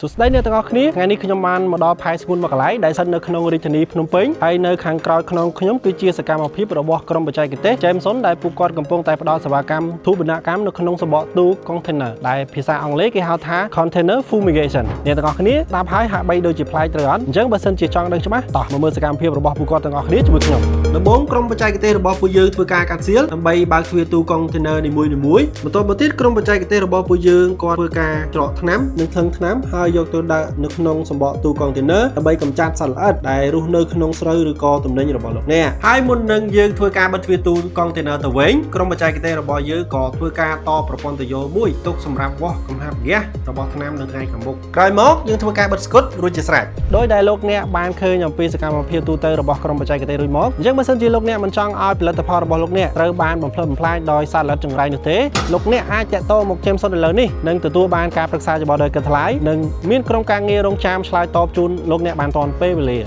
สุดท้ายเนี่ยตั้งแต่นี้งานนี้ขยมมันมาดอพายสกุลมากหลายได้สันในขนมริชนีพนมเป้งไอในขังกรอยขนมขยมคือเชียสกรรมอภิปรบกรมปัจจัยกิเตเจมส์สนได้ปูกอดกำปงแต่ประดอสวากรรมทุบรรณกรรมในขนมสบตู้คอนเทนเนอร์ได้ภาษาอังกฤษที่เขาท้าคอนเทนเนอร์ฟูมิเกชันเนี่ยตั้งแต่นี้ตามพายหาใบโดยจิพลายตรอนจังเบอร์เซนจีจองดังใช่ไหมต่อมาเมื่อสกรรมเพียบระบบปูกอดตั้งแต่นี้จะบุกขยมระบบกรมปัจจัยกิเตระบบปูยืนធ្វើការកាត់សៀលដើម្បីបើកទ្វារទូកុងតឺន័រនីមួយៗបន្ទាប់មកទៀតក្រុមបច្ចេកទេសរបស់ពួកយើងក៏ធ្វើការច្រកថ្នាំនិងថ្លឹងថ្នាំហើយយកទៅដាក់នៅក្នុងសម្បកទូកុងតឺន័រដើម្បីកម្ចាត់សត្វល្អិតដែលរស់នៅក្នុងស្រូវឬក៏ទំនិញរបស់លោកអ្នកហើយមុននឹងយើងធ្វើការបិទទ្វារទូកុងតឺន័រទៅវិញក្រុមបច្ចេកទេសរបស់យើងក៏ធ្វើការតប្រព័ន្ធទយោមួយទុកសម្រាប់វាស់កំហាប់ហ្គាសរបស់ថ្នាំនៅថ្ងៃខាងមុខក្រោយមកយើងធ្វើការបិទស្គុតរួចជាស្រេចដោយដែលលោកអ្នកបានឃើញអំពីសកម្មភាពទូទៅរបស់ក្រុមបច្ចេកទេសរួចមកអញ្ចឹងបើសិនជាលោកអ្នកមិនចង់ឲ្យផលិតផលរបស់លោកអ្នកត្រូវបានបំផ្លិចបំផ្លាញដោយសត្វល្អិតចង្រៃនោះទេលោកអ្នកអាចតាក់ទងមកចេមសុនឥឡូវនេះនឹងទទួលបានការប្រឹក្សាយោបល់ដោយគិតថ្លៃនិងមានក្រុមការងាររងចាំឆ្លើយតបជូនលោកអ្នកបានទាន់ពេលវេលា